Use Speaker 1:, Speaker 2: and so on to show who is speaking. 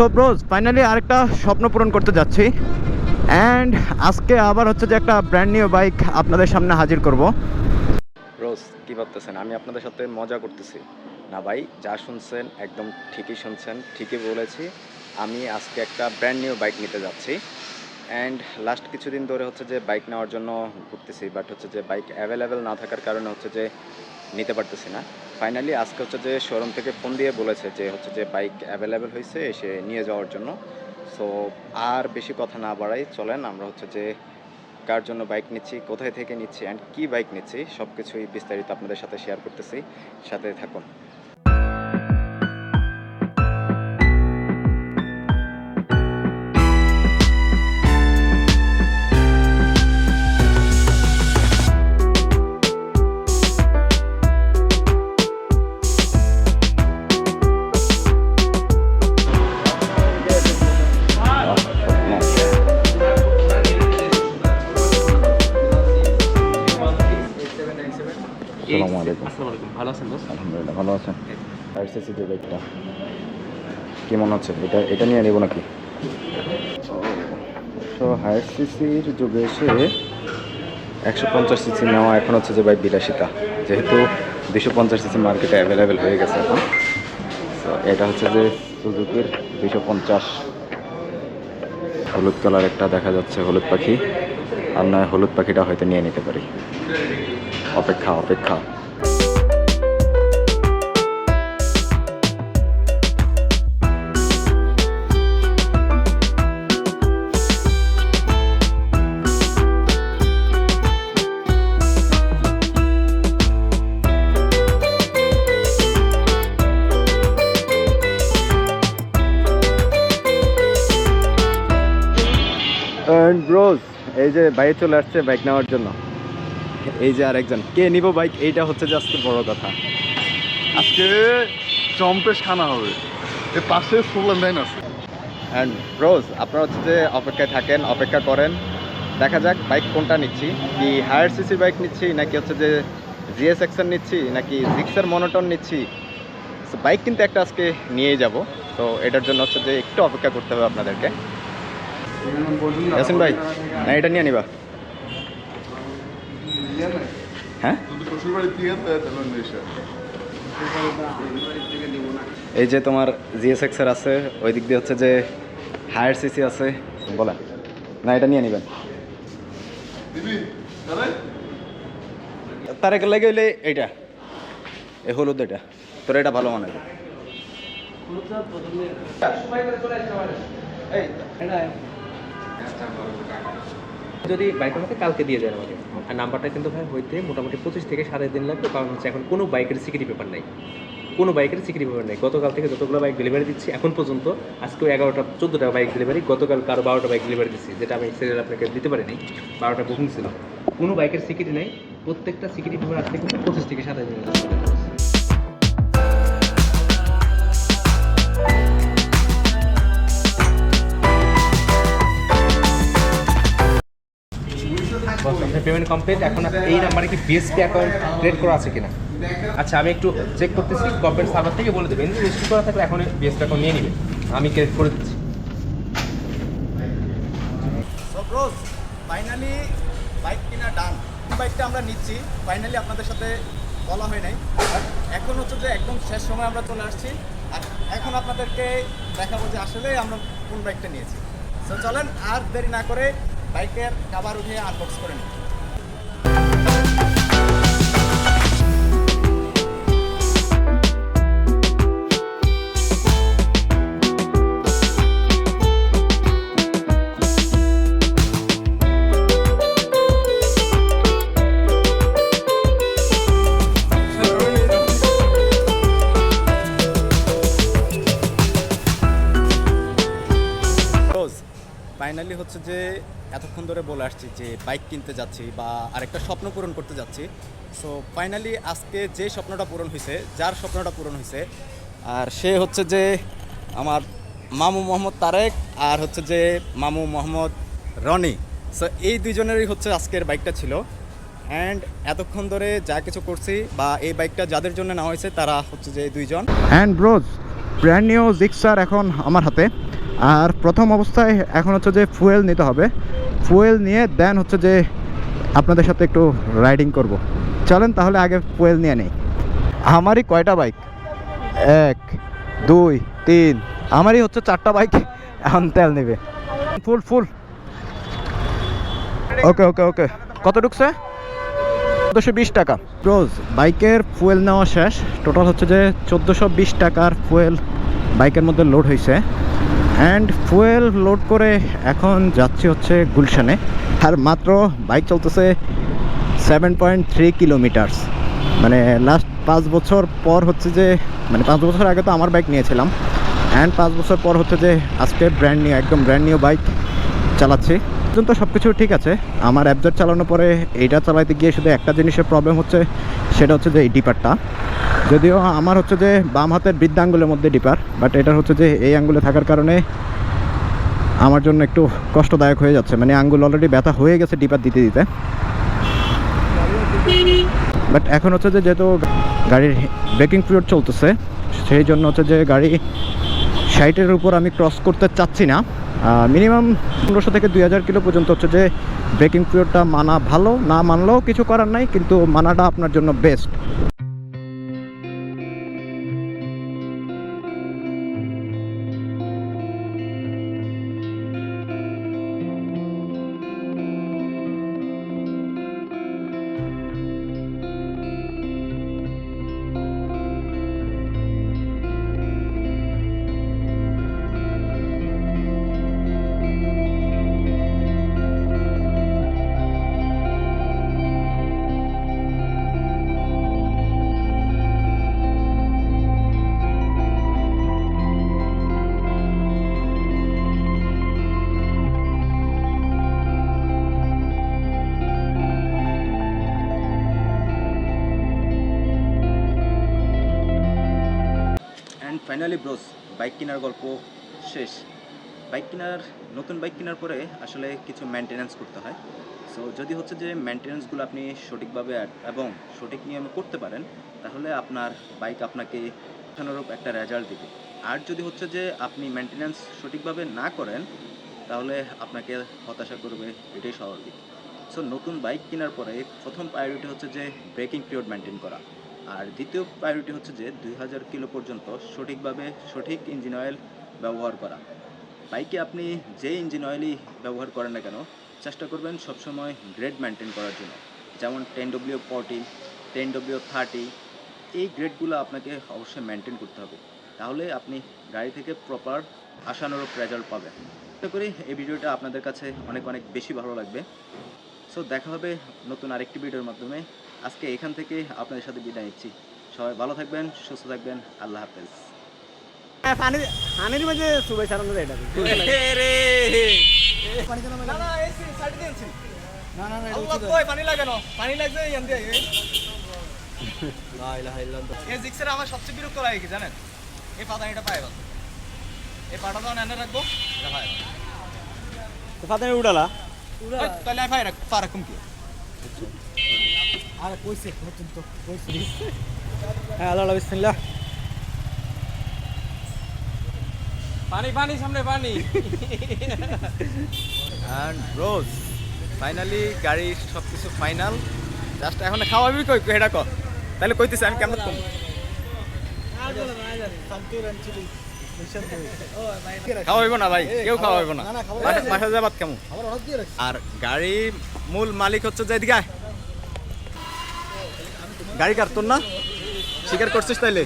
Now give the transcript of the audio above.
Speaker 1: So Broz finally আরেকটা স্বপ্ন পূরণ করতে যাচ্ছি অ্যান্ড আজকে আবার হচ্ছে যে একটা ব্র্যান্ড নিউ বাইক আপনাদের সামনে হাজির করব। রোজ কি ভাবতেছেন আমি আপনাদের সাথে মজা করতেছি না ভাই? যা শুনছেন একদম ঠিকই শুনছেন, ঠিকই বলেছি। আমি আজকে একটা ব্র্যান্ড নিউ বাইক নিতে যাচ্ছি অ্যান্ড লাস্ট কিছুদিন ধরে হচ্ছে যে বাইক নেওয়ার জন্য ঘুরতেছি, বাট হচ্ছে যে বাইক অ্যাভেলেবেল না থাকার কারণে হচ্ছে যে নিতে পারতেছি না। ফাইনালি আজকে হচ্ছে যে শোরুম থেকে ফোন দিয়ে বলেছে যে হচ্ছে যে বাইক অ্যাভেলেবেল হয়েছে, এসে নিয়ে যাওয়ার জন্য। সো আর বেশি কথা না বাড়াই, চলেন আমরা হচ্ছে যে কার জন্য বাইক নিচ্ছি, কোথায় থেকে নিচ্ছি অ্যান্ড কী বাইক নিচ্ছি সব কিছুই বিস্তারিত আপনাদের সাথে শেয়ার করতেছি, সাথে থাকুন।
Speaker 2: ভালো আছেন দোস্ত?
Speaker 1: আলহামদুলিল্লাহ ভালো আছেন। আরসিসি যে বাইকটা কি মনে হচ্ছে, এটা নিয়ে নেব নাকি? তো হায়ার সিসির যুগে এসে 150 সিসি নেওয়া এখন হচ্ছে যে বাইক বিলাসিতা, যেহেতু 250 সিসি মার্কেটে অ্যাভেলেবেল হয়ে গেছে এখন। তো এটা হচ্ছে যে সুজুকির 250 হলুদ কালার একটা দেখা যাচ্ছে, হলুদ পাখি। আর নয় হলুদ পাখিটা হয়তো নিয়ে নিতে পারি। অপেক্ষা অপেক্ষা। ব্রোজ এই যে বাইক চলে আসছে বাইক নেওয়ার জন্য। এই যে আরেকজন কে নিব বাইক, এইটা হচ্ছে যে আজকে বড় কথা।
Speaker 3: আজকে চম্পেশ খানা হবে, এর পাশে সোলার লাইন আছে।
Speaker 1: অ্যান্ড ব্রোজ আপনারা হচ্ছে যে অপেক্ষায় থাকেন, অপেক্ষা করেন, দেখা যাক বাইক কোনটা নিচ্ছি। কি হায়ার সিসি বাইক নিচ্ছি, নাকি হচ্ছে যে জিএস এক্সেন নিচ্ছি, নাকি জিক্সার মনোটন নিচ্ছি। সো বাইক কিন্তু একটা আজকে নিয়েই যাব। তো এটার জন্য হচ্ছে যে একটু অপেক্ষা করতে হবে আপনাদেরকে। ইয়াসিন ভাই, না এটা নিয়ে নিবা? হ্যাঁ, এই যে তোমার জিএসএক্সের আছে, ওই দিক দিয়ে হচ্ছে যে হায়ার সিসি আছে, বলেন না এটা নিয়ে নিবেন? তার এক লাগে হইলে এইটা, এই হলুদ, এটা তোর এটা ভালো মনে হয়।
Speaker 2: যদি বাইকটা আমাকে কালকে দিয়ে দেন আমাকে, আর নাম্বারটা কিন্তু ভাই হইতে মোটামুটি 25 থেকে 7.5 দিন লাগবে, কারণ হচ্ছে এখন কোনো বাইকের সিকিউরিটি পেপার নাই, কোনো বাইকের সিকিউরিটি পেপার নেই। গতকাল থেকে যতগুলো বাইক ডেলিভারি দিচ্ছি এখন পর্যন্ত, আজকে 11টা-14টা বাইক ডেলিভারি, গতকাল কারো 12টা বাইক ডেলিভারি দিচ্ছি, যেটা আমি সিরিয়াল আপনাকে দিতে পারিনি। 12টা বুকিং ছিল, কোনো বাইকের সিকিউরিটি নেই। প্রত্যেকটা সিকিউরিটি পেপার আসতে কিন্তু 25 থেকে 27 দিন লাগবে। Payment complete. এখন এই নাম্বারে কি বিএসপি অ্যাকাউন্ট ক্রিয়েট করা আছে কিনা? আচ্ছা আমি একটু চেক করতেছি, গভর্নমেন্ট সার্ভার থেকে বলে দেবেন যে রেজিস্টার করা থাকলে এখন বিএসপি অ্যাকাউন্ট নিয়ে নেবে, আমি ক্রিয়েট করে দিচ্ছি।
Speaker 1: সো ব্রোস ফাইনালি বাইক কিনা ডান। বাইকটা আমরা নিচ্ছি ফাইনালি, আপনাদের সাথে বলা হয় নাই, বাট এখন হচ্ছে যে একদম শেষ সময় আমরা চলে আসছি। আর এখন আপনাদেরকে দেখাবো যে আসলে আমরা কোন বাইকটা নিয়েছি। সো চলেন আর দেরি না করে বাইকের কভার উঠিয়ে আনবক্স করে নিই। ফাইনালি হচ্ছে যে এতক্ষণ ধরে বলে আসছি যে বাইক কিনতে যাচ্ছি বা আরেকটা স্বপ্ন পূরণ করতে যাচ্ছি। সো ফাইনালি আজকে যে স্বপ্নটা পূরণ হয়েছে, যার স্বপ্নটা পূরণ হয়েছে, আর সে হচ্ছে যে আমার মামু মোহাম্মদ তারেক আর হচ্ছে যে মামু মোহাম্মদ রনি। সো এই দুইজনেরই হচ্ছে আজকের বাইকটা ছিল। অ্যান্ড এতক্ষণ ধরে যা কিছু করছি বা এই বাইকটা যাদের জন্য নেওয়া হয়েছে তারা হচ্ছে যে দুইজন। And Broz brand new Gixxer এখন আমার হাতে। আর প্রথম অবস্থায় এখন হচ্ছে যে ফুয়েল নিতে হবে, ফুয়েল নিয়ে দেন হচ্ছে যে আপনাদের সাথে একটু রাইডিং করব। চলেন তাহলে আগে ফুয়েল নিয়ে নেই। আমারই কয়টা বাইক? 1 2 3, আমারই হচ্ছে 4টা বাইক এখন তেল নেবে। ফুল ফুল। ওকে ওকে ওকে, কত ঢুকছে? 1420 টাকা। রোজ বাইকের ফুয়েল নেওয়া শেষ, টোটাল হচ্ছে যে 1420 টাকার ফুয়েল বাইকের মধ্যে লোড হয়েছে। অ্যান্ড ফুয়েল লোড করে এখন যাচ্ছি হচ্ছে গুলশানে। আর মাত্র বাইক চলতেছে 7.3 কিলোমিটার্স। মানে লাস্ট 5 বছর পর হচ্ছে যে, মানে 5 বছর আগে তো আমার বাইক নিয়েছিলাম, অ্যান্ড 5 বছর পর হচ্ছে যে আজকে ব্র্যান্ড নিউ, একদম ব্র্যান্ড নিউ বাইক চালাচ্ছি। পর্যন্ত সব কিছু ঠিক আছে। আমার অ্যাবজেট চালানোর পরে এইটা চালাতে গিয়ে শুধু একটা জিনিসের প্রবলেম হচ্ছে, সেটা হচ্ছে যে এই ডিপারটা। যদিও আমার হচ্ছে যে বাম হাতের বৃদ্ধাঙ্গুলের মধ্যে ডিপার, বাট এটার হচ্ছে যে এই আঙ্গুলে থাকার কারণে আমার জন্য একটু কষ্টদায়ক হয়ে যাচ্ছে। মানে আঙ্গুল অলরেডি ব্যথা হয়ে গেছে ডিপার দিতে দিতে। বাট এখন হচ্ছে যে যেহেতু গাড়ির ব্রেকিং পিরিয়ড চলতেছে, সেই জন্য হচ্ছে যে গাড়ি 60-এর উপর আমি ক্রস করতে চাচ্ছি না। মিনিমাম 1500 থেকে 2000 কিলো পর্যন্ত হচ্ছে যে ব্রেকিং পিরিয়ডটা মানা ভালো, না মানলেও কিছু করার নাই, কিন্তু মানাটা আপনার জন্য best. And finally bros, bike কেনার গল্প শেষ। নতুন বাইক কেনার পরে আসলে কিছু মেনটেন্যান্স করতে হয়। সো যদি হচ্ছে যে মেনটেন্যান্সগুলো আপনি সঠিকভাবে এবং সঠিক নিয়মে করতে পারেন, তাহলে আপনার বাইক আপনাকে অনুরূপ একটা রেজাল্ট দেবে। আর যদি হচ্ছে যে আপনি মেনটেন্যান্স সঠিকভাবে না করেন, তাহলে আপনাকে হতাশা করবে, এটাই স্বাভাবিক। সো নতুন বাইক কেনার পরে প্রথম প্রায়োরিটি হচ্ছে যে ব্রেকিং পিরিয়ড মেনটেন করা। আর দ্বিতীয় প্রায়োরিটি হচ্ছে যে 2000 কিলো পর্যন্ত সঠিকভাবে সঠিক ইঞ্জিন অয়েল ব্যবহার করা। বাইকে আপনি যে ইঞ্জিন অয়েলই ব্যবহার করেন না কেন, চেষ্টা করবেন সবসময় গ্রেড মেনটেন করার জন্য। যেমন 10W40, 10W30, এই গ্রেডগুলো আপনাকে অবশ্যই মেনটেন করতে হবে। তাহলে আপনি গাড়ি থেকে প্রপার আশানুরূপ রেজাল্ট পাবেন। আশা করি এই ভিডিওটা আপনাদের কাছে অনেক অনেক বেশি ভালো লাগবে। সো দেখা হবে নতুন আরেকটি ভিডিওর মাধ্যমে। আজকে এখান থেকে আপনাদের সাথে বিদায় নিচ্ছি। সবাই ভালো থাকবেন, সুস্থ থাকবেন। আল্লাহ হাফেজ।
Speaker 4: পানির মাঝে সুবাই সারানো যায় এটা পানি লাগানো পানি লাগছে আমার সবচেয়ে বিরক্ত লাগে কি জানেন, এই পাতানিটা পায়ে গেল, এই পাটা তো এনে রাখবো, এটা পায়ে পাতানি উড়ালা তাহলে পায়ে রাখ, পা রাখুন কি আর কইছে নতুন তো কইছে। হ্যাঁ আল্লাহ বিসমিল্লাহ। পানি পানি সামনে পানি।
Speaker 1: অ্যান্ড রোজ ফাইনালি গাড়ির সব কিছু ফাইনাল। জাস্ট এখন খাওয়াবি কই এটা কর, তাহলে কইতেছি আমি কেমন কম খাওয়াইব না ভাই, কেউ খাওয়াইব না, বাসা যাবাত কেমন। আর গাড়ির মূল মালিক হচ্ছে যে এদিকে গাড়ি কার তোর না, স্বীকার করছিস তাইলে।